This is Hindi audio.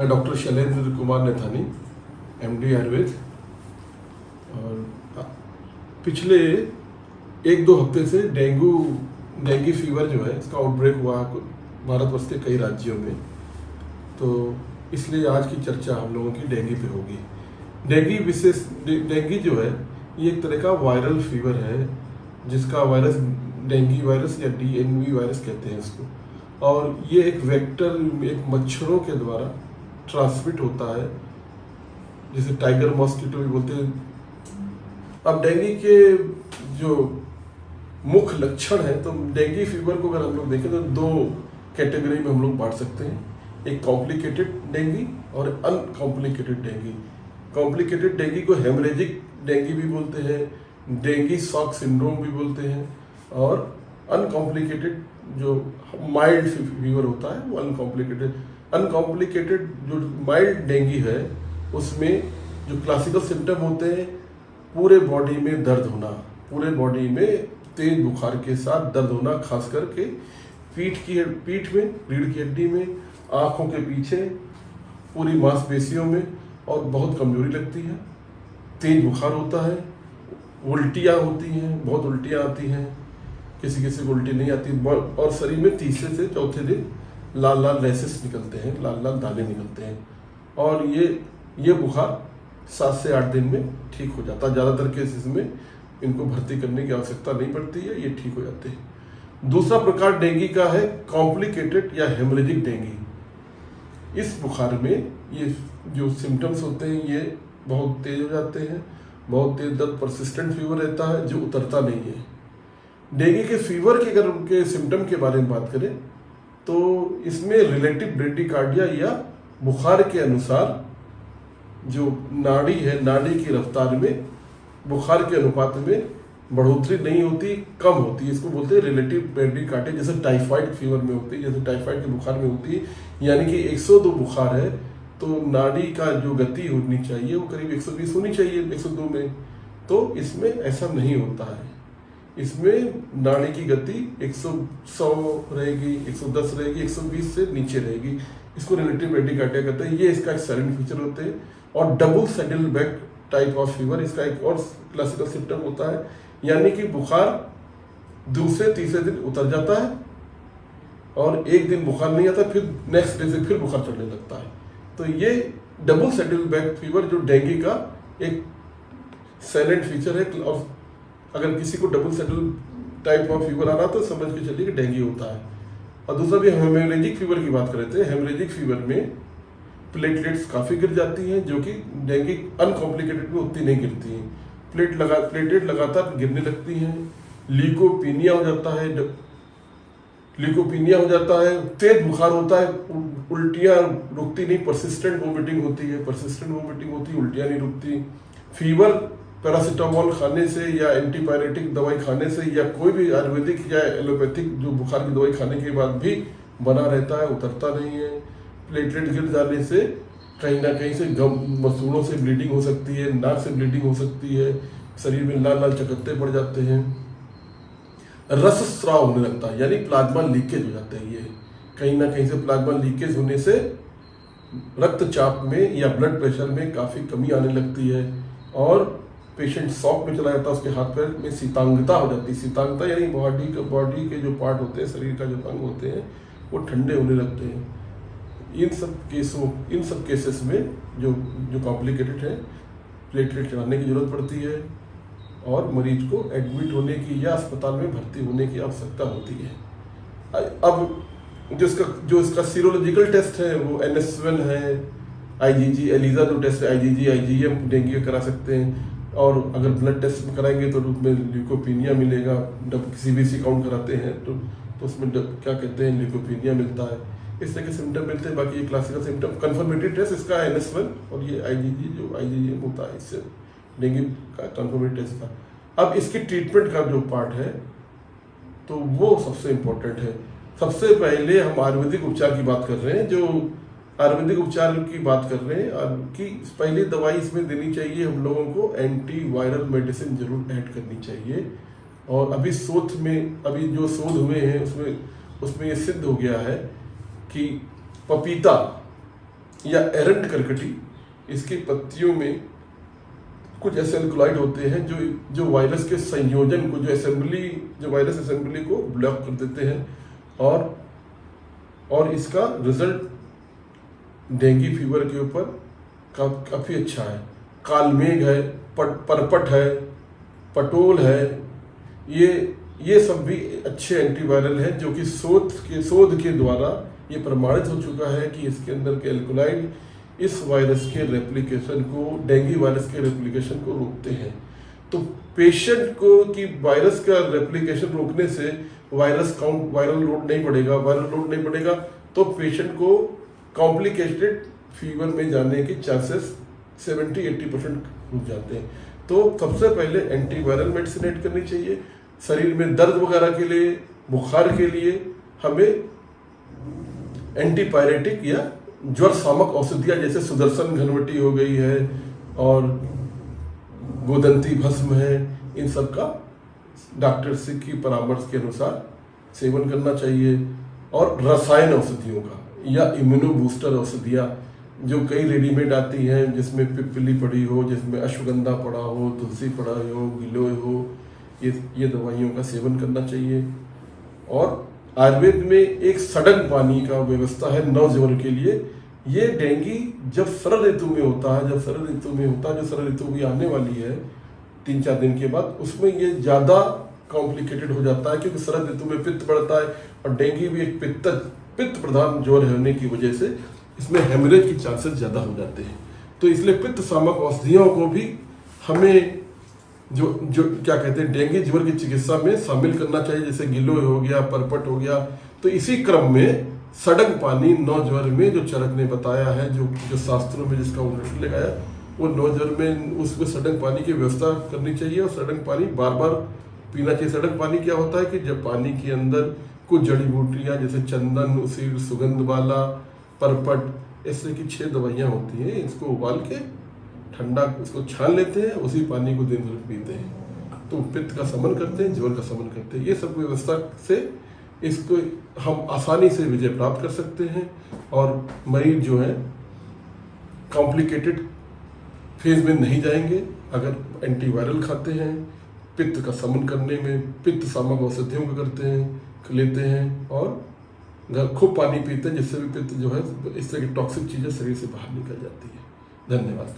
मैं डॉक्टर शैलेंद्र कुमार नेथानी, एमडी आयुर्वेद। और पिछले 1-2 हफ्ते से डेंगू फीवर जो है इसका आउटब्रेक हुआ भारतवर्ष के कई राज्यों में। तो इसलिए आज की चर्चा हम लोगों की डेंगू पे होगी। डेंगू जो है ये एक तरह का वायरल फीवर है, जिसका वायरस डेंगू वायरस या DNV वायरस कहते हैं इसको। और ये एक वेक्टर, एक मच्छरों के द्वारा ट्रांसमिट होता है, जिसे टाइगर मॉस्किटो भी बोलते हैं। अब डेंगू के जो मुख्य लक्षण है, तो डेंगू फीवर को अगर हम लोग देखें तो 2 कैटेगरी में हम लोग बांट सकते हैं, एक कॉम्प्लिकेटेड डेंगू और अनकॉम्प्लिकेटेड डेंगू। कॉम्प्लिकेटेड डेंगू को हेमरेजिक डेंगू भी बोलते हैं, डेंगू शॉक सिंड्रोम भी बोलते हैं। और अनकॉम्प्लिकेटेड जो माइल्ड फीवर होता है वो अनकॉम्प्लिकेटेड जो माइल्ड डेंगू है उसमें जो क्लासिकल सिम्टम होते हैं, पूरे बॉडी में दर्द होना, पूरे बॉडी में तेज बुखार के साथ दर्द होना, खास करके पीठ में, रीढ़ की हड्डी में, आंखों के पीछे, पूरी मांसपेशियों में, और बहुत कमजोरी लगती है, तेज बुखार होता है, उल्टियाँ होती हैं, बहुत उल्टियाँ आती हैं, किसी किसी को उल्टी नहीं आती, और शरीर में तीसरे से चौथे दिन लाल लाल रैसेस निकलते हैं, लाल लाल दाने निकलते हैं। और ये बुखार 7 से 8 दिन में ठीक हो जाता है। ज़्यादातर केसेस में इनको भर्ती करने की आवश्यकता नहीं पड़ती है, ये ठीक हो जाते हैं। दूसरा प्रकार डेंगू का है कॉम्प्लिकेटेड या हेमरेजिक डेंगू। इस बुखार में ये जो सिम्टम्स होते हैं ये बहुत तेज हो जाते हैं, बहुत तेज दर्द, परसिस्टेंट फीवर रहता है जो उतरता नहीं है। डेंगू के फीवर के अगर उनके सिम्टम के बारे में बात करें तो इसमें रिलेटिव ब्रेडिकार्डिया या बुखार के अनुसार जो नाड़ी है, नाड़ी की रफ्तार में बुखार के अनुपात में बढ़ोतरी नहीं होती, कम होती है। इसको बोलते हैं रिलेटिव ब्रेडिकार्डिया, जैसे टाइफाइड फीवर में होती है, जैसे टाइफाइड के बुखार में होती है। यानी कि 102 बुखार है तो नाड़ी का जो गति होनी चाहिए वो करीब 120 होनी चाहिए 102 में, तो इसमें ऐसा नहीं होता है। इसमें नाड़ी की गति 100 रहेगी, 110 रहेगी, 120 से नीचे रहेगी। इसको रिलेटिव ब्रेडिकार्डिया कहते हैं। ये इसका एक साइलेंट फीचर होते हैं। और double saddle back type of fever इसका एक और क्लासिकल सिम्टम होता है, यानी कि बुखार दूसरे तीसरे दिन उतर जाता है और एक दिन बुखार नहीं आता, फिर नेक्स्ट डे से फिर बुखार चढ़ने लगता है। तो ये डबल सैडल बैक फीवर जो डेंगू का एक साइलेंट फीचर है। और अगर किसी को double saddle type of fever आ रहा तो समझ के चलिए कि डेंगू होता है। और दूसरा भी हेमरेजिक फीवर की बात कर रहे थे। हेमरेजिक फीवर में प्लेटलेट्स काफ़ी गिर जाती हैं, जो कि डेंगू अनकॉम्प्लिकेटेड में उतनी नहीं गिरती हैं। प्लेटलेट लगातार गिरने लगती हैं, लीकोपीनिया हो जाता है, तेज बुखार होता है, उल्टियाँ रुकती नहीं, पर्सिस्टेंट वोमिटिंग होती है, उल्टियाँ नहीं रुकती। फीवर पैरासीटामोल खाने से या एंटीपायरेटिक दवाई खाने से या कोई भी आयुर्वेदिक या एलोपैथिक जो बुखार की दवाई खाने के बाद भी बना रहता है, उतरता नहीं है। प्लेटलेट गिर जाने से कहीं ना कहीं से मसूड़ों से ब्लीडिंग हो सकती है, नाक से ब्लीडिंग हो सकती है, शरीर में लाल लाल चकत्ते पड़ जाते हैं, रस स्राव होने लगता है, यानी प्लाज्मा लीकेज हो जाता है। ये कहीं ना कहीं से प्लाज्मा लीकेज होने से रक्तचाप में या ब्लड प्रेशर में काफ़ी कमी आने लगती है और पेशेंट शॉक में चला जाता है। उसके हाथ पैर में शीतांगता हो जाती है। शीतांगता यानी बॉडी के जो पार्ट होते हैं, शरीर का जो अंग होते हैं, वो ठंडे होने लगते हैं। इन सब केसेस में जो कॉम्प्लिकेटेड है, प्लेटलेट चढ़ाने की जरूरत पड़ती है और मरीज को एडमिट होने की या अस्पताल में भर्ती होने की आवश्यकता होती है। अब जो इसका सीरोलॉजिकल टेस्ट है वो NS1 है, IgG, एलिजा जो टेस्ट है, IgG, IgM डेंगू करा सकते हैं। और अगर ब्लड टेस्ट में कराएंगे तो उसमें ल्यूकोपीनिया मिलेगा। जब CBC काउंट कराते हैं तो उसमें क्या कहते हैं, ल्यूकोपीनिया मिलता है। इस तरह के सिम्टम मिलते हैं। बाकी ये क्लासिकल सिम्टम कन्फर्मेटरी टेस्ट इसका NS1 और ये IgG जो IgM होता है, इससे डेंगू का कन्फर्मेटरी टेस्ट था। अब इसकी ट्रीटमेंट का जो पार्ट है तो वो सबसे इम्पोर्टेंट है। सबसे पहले हम आयुर्वेदिक उपचार की बात कर रहे हैं। और कि पहली दवाई इसमें देनी चाहिए हम लोगों को एंटीवायरल मेडिसिन जरूर ऐड करनी चाहिए। और अभी जो शोध हुए हैं उसमें ये सिद्ध हो गया है कि पपीता या एरंट करकटी, इसकी पत्तियों में कुछ ऐसे एल्कोलाइड होते हैं जो वायरस के संयोजन को, जो वायरस असेंबली को ब्लॉक कर देते हैं, और इसका रिजल्ट डेंगू फीवर के ऊपर काफ़ी अच्छा है। कालमेघ है, परपट है, पटोल है, ये सब भी अच्छे एंटीवायरल हैं, जो कि शोध के द्वारा ये प्रमाणित हो चुका है कि इसके अंदर के एल्कोलाइड इस वायरस के रेप्लिकेशन को, डेंगू वायरस के रेप्लिकेशन को रोकते हैं। तो पेशेंट को कि वायरस का रेप्लिकेशन रोकने से वायरल लोड नहीं बढ़ेगा, तो पेशेंट को कॉम्प्लिकेटेड फीवर में जाने के चांसेस 70-80% हो जाते हैं। तो सबसे पहले एंटीवायरल मेडिसिन ऐड करनी चाहिए। शरीर में दर्द वगैरह के लिए, बुखार के लिए हमें एंटीपायरेटिक या ज्वर शामक औषधियाँ जैसे सुदर्शन घनवटी हो गई है और गोदंती भस्म है, इन सब का डॉक्टर से की परामर्श के अनुसार सेवन करना चाहिए। और रसायन औषधियों का या इम्यूनो बूस्टर औषधियाँ जो कई रेडीमेड आती हैं, जिसमें पिपली पड़ी हो, जिसमें अश्वगंधा पड़ा हो, तुलसी पड़ा हो, गिलोय हो, ये दवाइयों का सेवन करना चाहिए। और आयुर्वेद में एक सडन पानी का व्यवस्था है नवज्वर के लिए। ये डेंगू जब शरद ऋतु में होता है, जो शरद ऋतु भी आने वाली है 3-4 दिन के बाद, उसमें ये ज़्यादा कॉम्प्लिकेटेड हो जाता है, क्योंकि शरद ऋतु में पित्त बढ़ता है और डेंगू भी एक पित्त प्रधान ज्वर होने की वजह से इसमें हेमरेज के चांसेस ज़्यादा हो जाते हैं। तो इसलिए पित्त शामक औषधियों को भी हमें जो क्या कहते हैं डेंगू ज्वर की चिकित्सा में शामिल करना चाहिए, जैसे गिलोय हो गया, परपट हो गया। तो इसी क्रम में सडक पानी नवज्वर में जो चरक ने बताया है, जो शास्त्रों में जिसका उल्लेख लगाया, वो नवज्वर में उसमें सडक पानी की व्यवस्था करनी चाहिए। और सडक पानी बार बार पीना चाहिए। सडक पानी क्या होता है कि जब पानी के अंदर कुछ जड़ी बूटियाँ जैसे चंदन, उसीर, सुगंध वाला, परपट, ऐसे की 6 दवाइयाँ होती हैं, इसको उबाल के ठंडा उसको छान लेते हैं, उसी पानी को दिन भर पीते हैं, तो पित्त का शमन करते हैं, ज्वर का शमन करते हैं। ये सब व्यवस्था से इसको हम आसानी से विजय प्राप्त कर सकते हैं और मरीज जो है कॉम्प्लिकेटेड फेज में नहीं जाएंगे अगर एंटीवायरल खाते हैं, पित्त का शमन करने में पित्त शामक औषधियों को लेते हैं और खूब पानी पीते हैं, जिससे भी पित्त जो है इस तरह की टॉक्सिक चीज़ें शरीर से बाहर निकल जाती है। धन्यवाद।